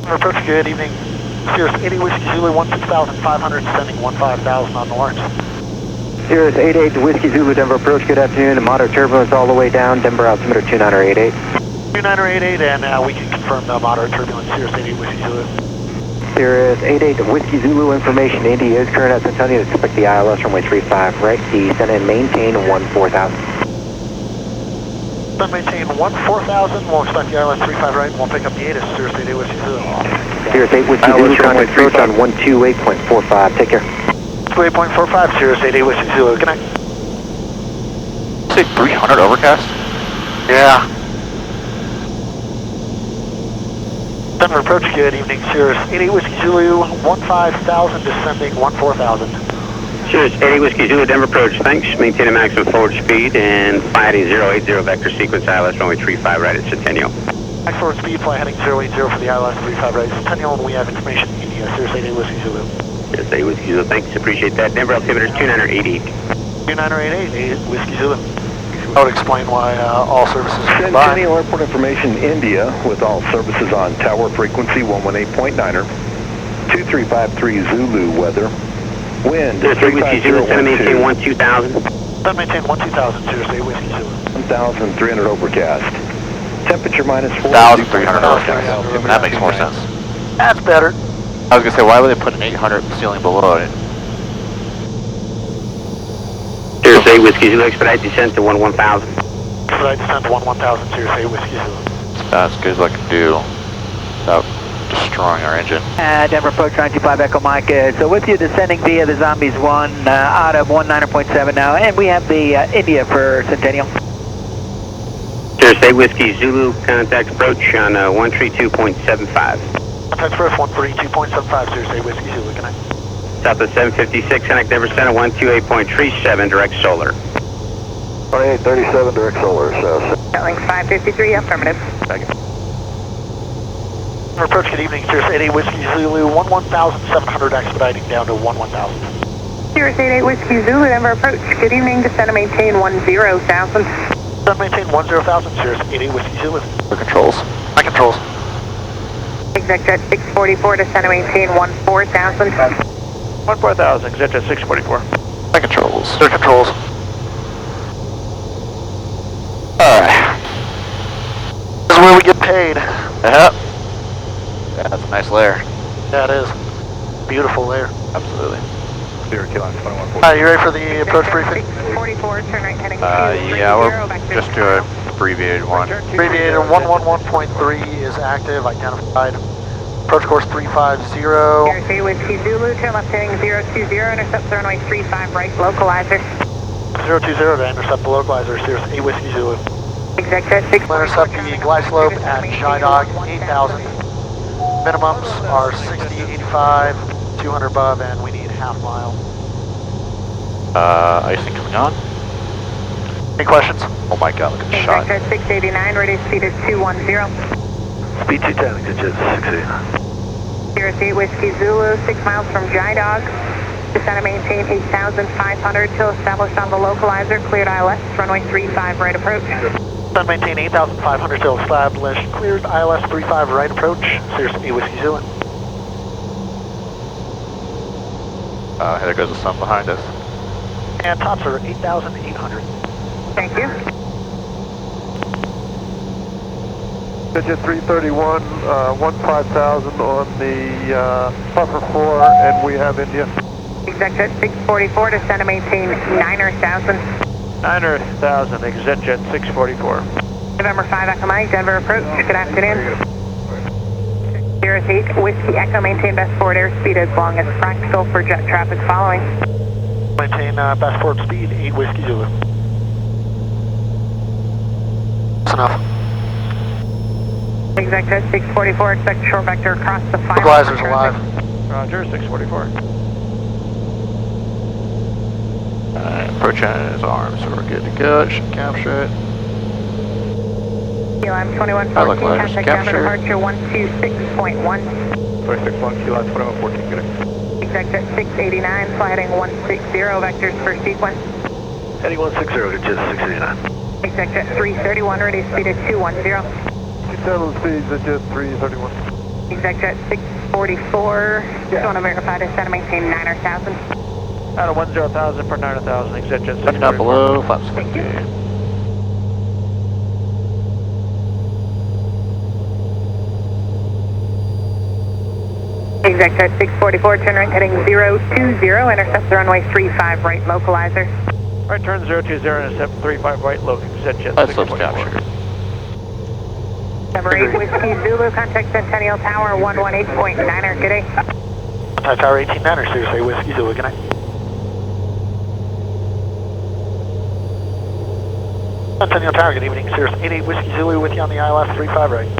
Approach, good evening. Cirrus 80 Whiskey Zulu 16,500, sending 15,000 on the launch. Cirrus 88 Whiskey Zulu, Denver approach, good afternoon. Moderate turbulence all the way down, Denver altimeter 2988. 2988, and we can confirm the moderate turbulence, Cirrus 88 Whiskey Zulu. Cirrus 88 Whiskey Zulu, information, Indy is current at Centennial, expect the ILS runway 35 right, descend and maintain 14,000. Then maintain 14,000, we'll expect the ILS 35 right, and we'll pick up the 8 as Cirrus 88 Whiskey Zulu. Cirrus 8 Whiskey Zulu, trying to approach on 128.45, take care. 28.45, Cirrus 88 Whiskey Zulu, connect. Say 300 overcast? Yeah. Denver approach, good evening, Cirrus 88 Whiskey Zulu, 15,000, descending 14,000. Cirrus 80 Whiskey Zulu, Denver approach, thanks. Maintain a maximum forward speed and fly heading 080 vector sequence ILS runway 35 right at Centennial. Max forward speed, fly heading 080 for the ILS 35 right at Centennial, and we have information, India, Cirrus 88 Whiskey Zulu. Cirrus 80 Whiskey Zulu, thanks, appreciate that. Denver altimeter is 2988. 2988, Whiskey Zulu. I would explain why all services are Centennial Airport information, India, with all services on tower frequency 118.9er, 2353 Zulu weather, wind 350, send maintain 12,000. Then maintain 12,000, Cirrus 8 Whiskey Zulu. 1,300 overcast, temperature minus 4. 1,300 overcast. That makes more sense. That's better. I was going to say, why would they put an 800 ceiling below it? Cirrus 8 Whiskey Zulu, expedite descent to 11,000. Expedite descent to 11,000, Cirrus 8 Whiskey Zulu. That's as good as I can do without destroying our engine. Denver approach 925 Echo Mike, so with you descending via the Zombies 1 out of 19.7 now, and we have the India for Centennial. Cirrus 8 Whiskey Zulu, contact approach on 132.75. Contact approach 132.75, Cirrus 8 Whiskey Zulu, connect. Southwest 756, connect Denver Center 128.37, direct solar. 2837 direct solar, so. Link 553, affirmative. Approach, good evening, Cirrus 88 Whiskey Zulu, 11,700, expediting down to 11,000. Cirrus 88 Whiskey Zulu, Denver approach, good evening, descend and maintain 10,000. Descend maintain 10,000, Cirrus 88 Whiskey Zulu. The controls. My controls. Exec jet 644, descend and maintain 14,000. 14,000, exit jet 644. My controls. Their controls. Alright. This is where we get paid. Yep. Yeah, that's a nice layer. Yeah, it is. Beautiful layer. Absolutely. You ready for the approach briefing? 644, turn right heading Yeah, we'll just do an abbreviated one. Abbreviator 111.3 is active, identified. Approach course 350. Cirrus 8 Whiskey Zulu, turn left heading 020, intercept runway 35 right, localizer. 020 to intercept the localizer, Cirrus 8 Whiskey Zulu. Exec jet 644. We'll intercept the glide slope at Shydog 8,000. Minimums are 60, 85, 200 above, and we need half mile. Icing coming on. Any questions? Oh my god, look at the shot. Exec jet 689, ready speed is 210. Speed 210, exit 689. Cirrus 8 Whiskey Zulu, 6 miles from Jydog. Descend and maintain 8,500 till established on the localizer. Cleared ILS, runway 35 right approach. Descend maintain 8,500 till established. Cleared ILS 35 right approach. Cirrus 8 Whiskey Zulu. There goes the sun behind us. And tops are 8,800. Thank you. Digit 331, 15,000 on the upper floor, and we have India. Exec jet 644, descend and maintain 9,000. 9,000, exit jet 644. November 5 Echo Mike, Denver approach, good afternoon. Cirrus 8 Whiskey Echo, maintain best forward airspeed as long as practical for jet traffic following. Maintain best forward speed, 8 Whiskey Zulu. That's enough. Exec jet 644, expect short vector across the final. Localizer's alive. Roger, 644. Approach on his arms, so we're good to go. It should capture it. QLM 2114, contact down departure 126.1. 26.1, QLM 2114, good. Exec jet 689, fly heading 160, vectors per sequence. Heading 160, exit 689. Exec jet 331, ready speed at 210. 27 speeds at jet 331. Exec jet 644. Just want to verify to set and maintain 9,000. Out of 10,000 per 9,000, exit jet Setting up 644. below, flaps 50. Exec jet 644, turn right heading 020, intercept the runway 35 right localizer. Right turn 020, intercept 35 right, low, exit jet That's slopes 644. captured. Number 8 Whiskey Zulu, contact Centennial Tower 118.9er, good day. Contact Tower 18-9er, Cirrus 8 Whiskey Zulu, good night. Centennial Tower, good evening. Cirrus 88 Whiskey Zulu with you on the ILS 35 right.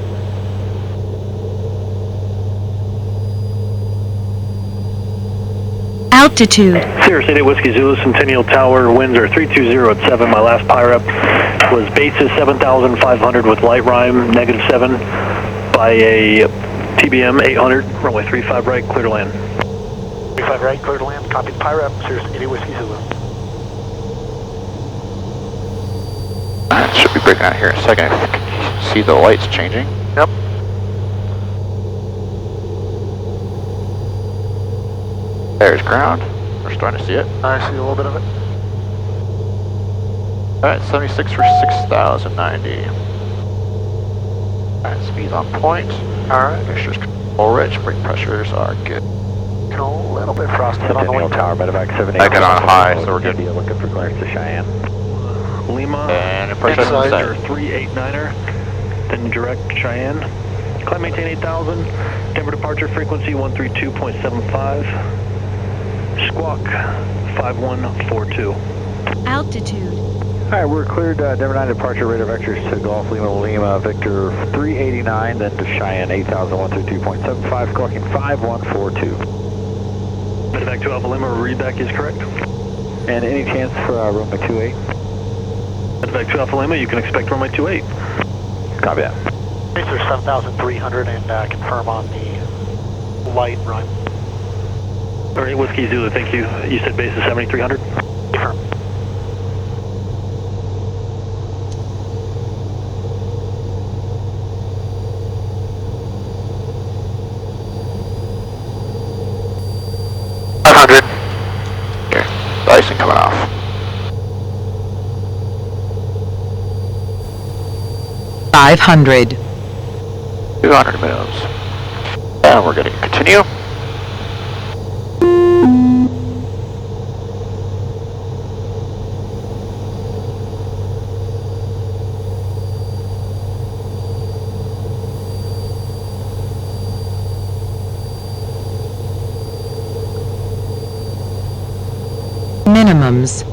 Altitude. Cirrus 88 Whiskey Zulu, Centennial Tower, winds are 320 at 7. My last PIREP was basis 7,500 with light rime, -7 by a TBM 800, runway 35 right, clear to land. 35 right, clear to land, copy the PIREP, Cirrus 88 Whiskey Zulu. Should be breaking out here in a second. See the lights changing? Yep. There's ground. We're starting to see it. I see a little bit of it. Alright, 76 for 6,090. Alright, speed's on point. Alright. Mixture's all rich, brake pressures are good. A little bit frosty on the Centennial wing. Tower, medevac 78. I got on high, so we're good. India, looking for clearance to Cheyenne. Lima, And approach Inside. on the Victor 389er, then direct Cheyenne. Climb maintain 8,000, Denver departure frequency 132.75, squawk 5142. Altitude. All right, we're cleared Denver 9 departure, radar vectors to Golf Lima, Victor 389, then to Cheyenne 8,000, 132.75, squawking 5142. Medevac to Alpha Lima, readback is correct. And any chance for runway 28? Medevac to Alpha Lima, you can expect runway 28. Copy that. There's 7,300 and confirm on the light run. All right, Whiskey Zulu, thank you. You said base is 7,300? Confirm. Here, the icing coming off. 500. 200 minutes. And we're going to continue.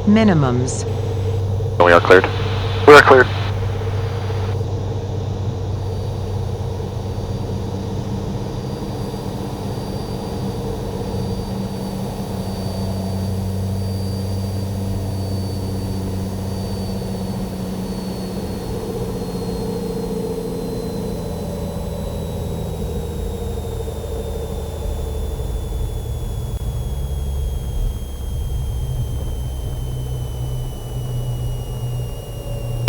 Minimums. We are cleared. We are cleared.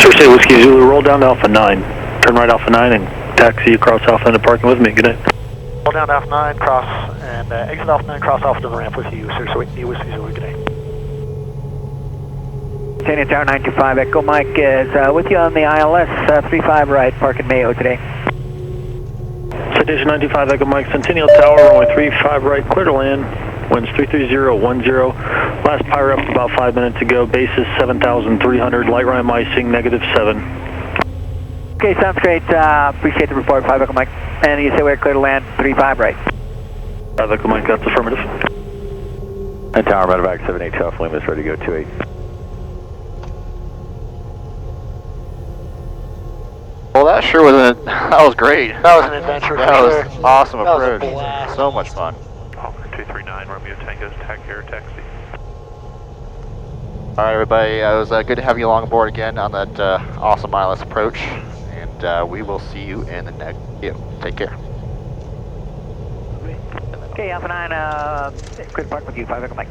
Cirrus Whiskey Zulu, roll down to Alpha 9. Turn right Alpha 9 and taxi across Alpha into parking with me. Good night. Roll down to Alpha 9, cross, and exit Alpha 9, cross off to the ramp with you, Cirrus 88 Whiskey Zulu, good day. Centennial Tower 925, Echo Mike is with you on the ILS 35 right, parking Mayo today. Citation 95 Echo Mike, Centennial Tower, runway 35 right, clear to land. Winds 33010. Last PIREP about 5 minutes ago. Basis 7,300. Light rime icing, -7. Okay, sounds great. Appreciate the report, 5 Echo Mike. And you say we're clear to land 35 right. 5 Echo Mike, that's affirmative. And Tower medevac 78 Alpha Lima is ready to go 28. Well, that sure was that was great. That was an adventure. That for was sure. awesome That was a approach. blast. So much fun. Palmer 239, Romeo Tango, tag air taxi. All right, everybody. It was good to have you along aboard again on that awesome ILS approach, and we will see you in the next video. Take care. Okay, Alpha 9, clear to park with you, 5 Echo Mike.